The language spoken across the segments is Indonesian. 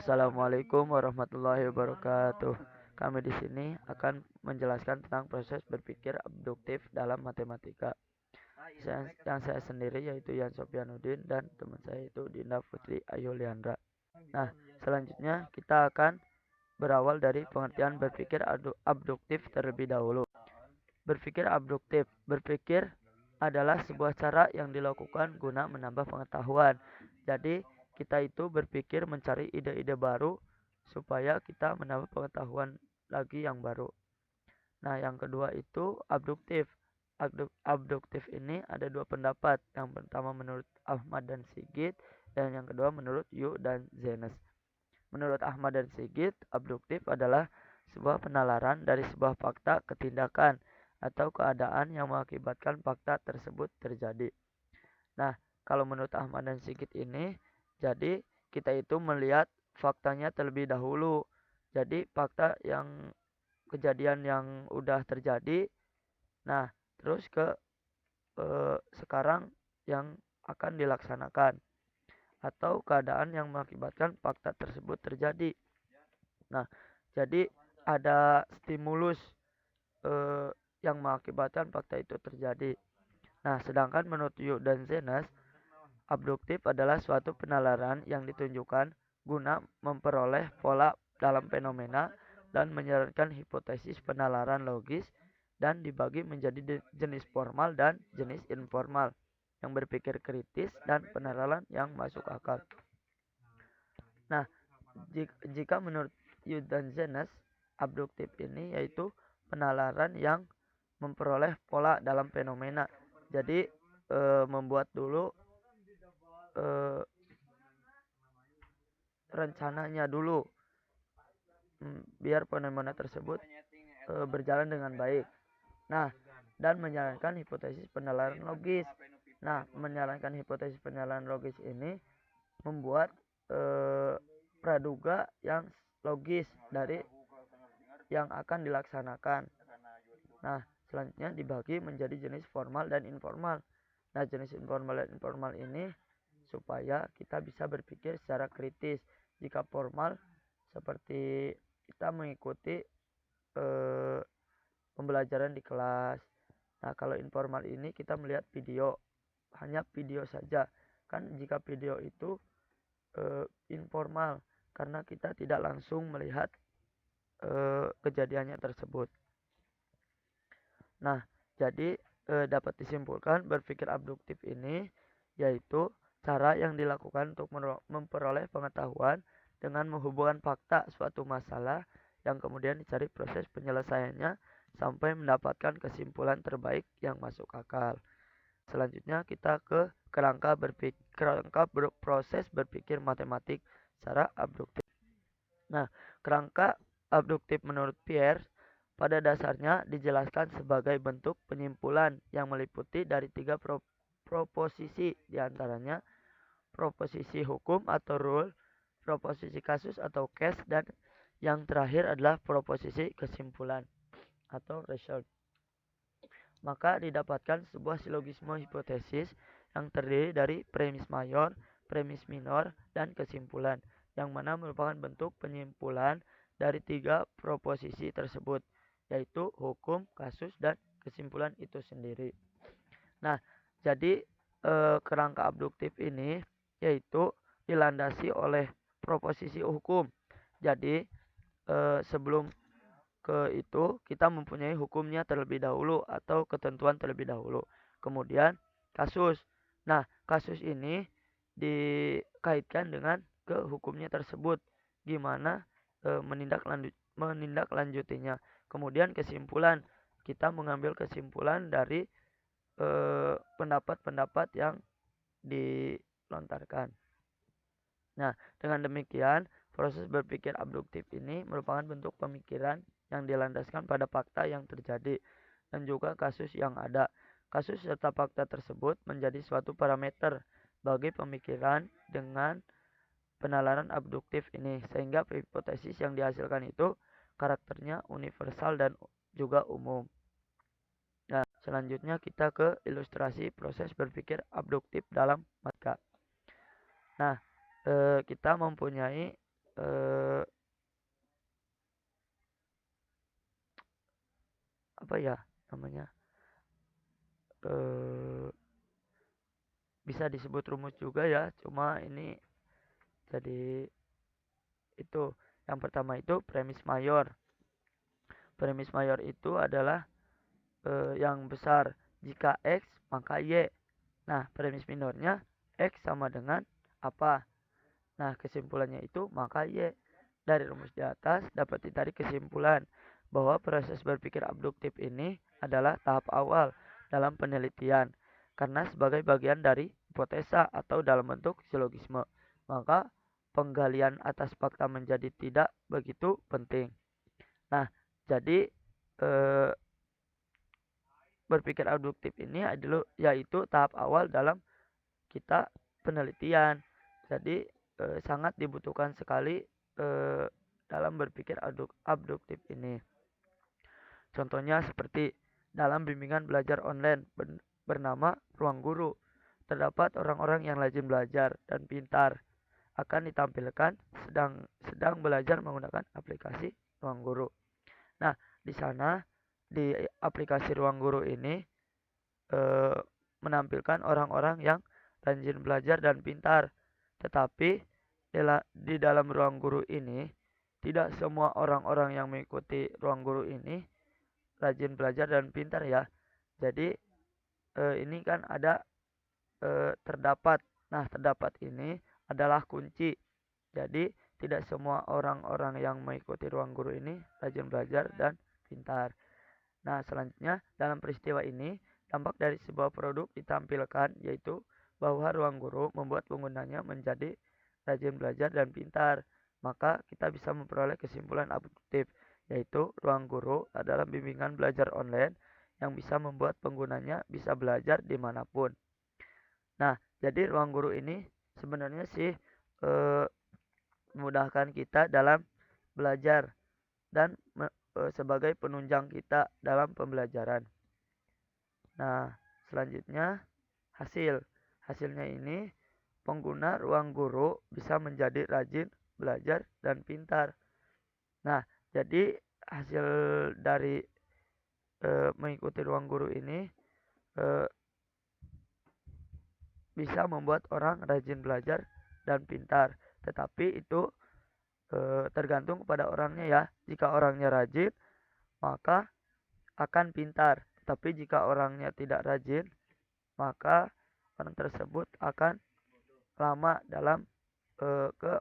Assalamualaikum warahmatullahi wabarakatuh. Kami di sini akan menjelaskan tentang proses berpikir abduktif dalam matematika. Yang saya sendiri yaitu Yan Sofyanuddin dan teman saya itu Dinda Putri Ayu Liandra. Nah, selanjutnya kita akan berawal dari pengertian berpikir abduktif terlebih dahulu. Berpikir abduktif. Berpikir adalah sebuah cara yang dilakukan guna menambah pengetahuan. Jadi, kita itu berpikir mencari ide-ide baru supaya kita menambah pengetahuan lagi yang baru. Nah, yang kedua itu abduktif. Abduktif ini ada dua pendapat. Yang pertama menurut Ahmad dan Sigit, dan yang kedua menurut Yu dan Zenes. Menurut Ahmad dan Sigit, abduktif adalah sebuah penalaran dari sebuah fakta ke tindakan atau keadaan yang mengakibatkan fakta tersebut terjadi. Nah, kalau menurut Ahmad dan Sigit ini, jadi kita itu melihat faktanya terlebih dahulu. Jadi fakta yang kejadian yang udah terjadi, nah terus ke sekarang yang akan dilaksanakan atau keadaan yang mengakibatkan fakta tersebut terjadi. Nah, jadi ada stimulus eh, yang mengakibatkan fakta itu terjadi. Nah, sedangkan menurut Yu dan Zenas, abduktif adalah suatu penalaran yang ditunjukkan guna memperoleh pola dalam fenomena dan menyarankan hipotesis penalaran logis dan dibagi menjadi jenis formal dan jenis informal yang berpikir kritis dan penalaran yang masuk akal. Nah, jika menurut Yu dan Zenas, abduktif ini yaitu penalaran yang memperoleh pola dalam fenomena. Jadi membuat dulu rencananya dulu biar fenomena tersebut berjalan dengan baik. Nah, dan menjalankan hipotesis penalaran logis. Nah, menjalankan hipotesis penalaran logis ini membuat praduga yang logis dari yang akan dilaksanakan. Nah, selanjutnya dibagi menjadi jenis formal dan informal. Nah, jenis informal dan informal ini supaya kita bisa berpikir secara kritis. Jika formal seperti kita mengikuti pembelajaran di kelas. Nah, kalau informal ini kita melihat video, hanya video saja. Kan jika video itu informal karena kita tidak langsung melihat kejadiannya tersebut. Nah, jadi dapat disimpulkan berpikir abduktif ini yaitu cara yang dilakukan untuk memperoleh pengetahuan dengan menghubungkan fakta suatu masalah yang kemudian dicari proses penyelesaiannya sampai mendapatkan kesimpulan terbaik yang masuk akal. Selanjutnya kita ke kerangka proses berpikir matematik secara abduktif. Nah, kerangka abduktif menurut Pierre pada dasarnya dijelaskan sebagai bentuk penyimpulan yang meliputi dari tiga proposisi, diantaranya proposisi hukum atau rule, proposisi kasus atau case, dan yang terakhir adalah proposisi kesimpulan atau result. Maka didapatkan sebuah silogisme hipotesis yang terdiri dari premis mayor, premis minor, dan kesimpulan, yang mana merupakan bentuk penyimpulan dari tiga proposisi tersebut, yaitu hukum, kasus, dan kesimpulan itu sendiri. Nah, jadi kerangka abduktif ini yaitu dilandasi oleh proposisi hukum. Jadi sebelum ke itu kita mempunyai hukumnya terlebih dahulu atau ketentuan terlebih dahulu. Kemudian kasus. Nah, kasus ini dikaitkan dengan ke hukumnya tersebut. Gimana menindaklanjutinya. Kemudian kesimpulan. Kita mengambil kesimpulan dari pendapat-pendapat yang dilontarkan. Nah, dengan demikian, proses berpikir abduktif ini merupakan bentuk pemikiran yang dilandaskan pada fakta yang terjadi dan juga kasus yang ada. Kasus serta fakta tersebut menjadi suatu parameter bagi pemikiran dengan penalaran abduktif ini, sehingga hipotesis yang dihasilkan itu karakternya universal dan juga umum. Nah, selanjutnya kita ke ilustrasi proses berpikir abduktif dalam matematika. Nah, kita mempunyai eh, apa ya namanya, eh, bisa disebut rumus juga ya, cuma ini jadi itu yang pertama itu premis mayor. Premis mayor itu adalah yang besar. Jika X maka Y. Nah, premis minornya X sama dengan apa? Nah, kesimpulannya itu maka Y. Dari rumus di atas dapat ditarik kesimpulan bahwa proses berpikir abduktif ini adalah tahap awal dalam penelitian karena sebagai bagian dari hipotesa atau dalam bentuk silogisme. Maka penggalian atas fakta menjadi tidak begitu penting. Nah, jadi eh, berpikir abduktif ini adalah yaitu tahap awal dalam kita penelitian. Jadi sangat dibutuhkan sekali dalam berpikir abduktif ini. Contohnya seperti dalam bimbingan belajar online bernama Ruang Guru. Terdapat orang-orang yang rajin belajar dan pintar akan ditampilkan sedang belajar menggunakan aplikasi Ruang Guru. Nah, di sana di aplikasi Ruang Guru ini eh, menampilkan orang-orang yang rajin belajar dan pintar. Tetapi di dalam Ruang Guru ini tidak semua orang-orang yang mengikuti Ruang Guru ini rajin belajar dan pintar ya. Jadi ini kan ada terdapat. Nah, terdapat ini adalah kunci. Jadi tidak semua orang-orang yang mengikuti Ruang Guru ini rajin belajar dan pintar. Nah, selanjutnya dalam peristiwa ini dampak dari sebuah produk ditampilkan yaitu bahwa Ruang Guru membuat penggunanya menjadi rajin belajar dan pintar. Maka kita bisa memperoleh kesimpulan abduktif yaitu Ruang Guru adalah bimbingan belajar online yang bisa membuat penggunanya bisa belajar dimanapun. Nah, jadi Ruang Guru ini sebenarnya sih memudahkan kita dalam belajar dan sebagai penunjang kita dalam pembelajaran. Nah, selanjutnya hasilnya ini pengguna Ruang Guru bisa menjadi rajin belajar dan pintar. Nah, jadi hasil dari mengikuti Ruang Guru ini bisa membuat orang rajin belajar dan pintar. Tetapi itu tergantung kepada orangnya ya. Jika orangnya rajin, maka akan pintar. Tapi jika orangnya tidak rajin, maka orang tersebut akan lama dalam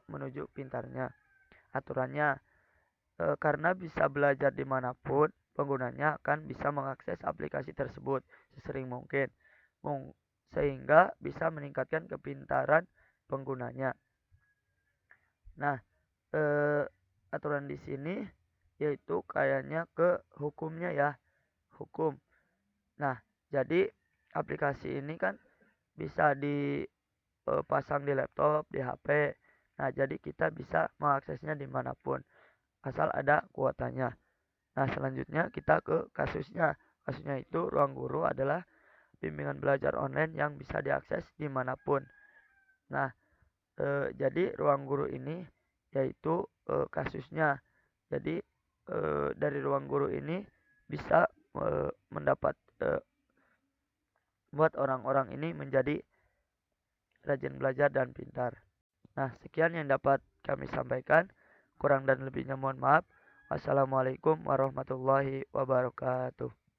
menuju pintarnya. Aturannya, karena bisa belajar dimanapun, penggunanya akan bisa mengakses aplikasi tersebut sesering mungkin, sehingga bisa meningkatkan kepintaran penggunanya. Nah, aturan di sini yaitu kayaknya ke hukumnya ya, hukum. Nah, jadi aplikasi ini kan bisa dipasang di laptop, di HP. Nah, jadi kita bisa mengaksesnya dimanapun, asal ada kuotanya. Nah, selanjutnya kita ke kasusnya. Kasusnya itu Ruang Guru adalah bimbingan belajar online yang bisa diakses dimanapun. Nah, jadi Ruang Guru ini yaitu kasusnya. Jadi dari Ruang Guru ini bisa mendapat buat orang-orang ini menjadi rajin belajar dan pintar. Nah, sekian yang dapat kami sampaikan. Kurang dan lebihnya mohon maaf. Wassalamualaikum warahmatullahi wabarakatuh.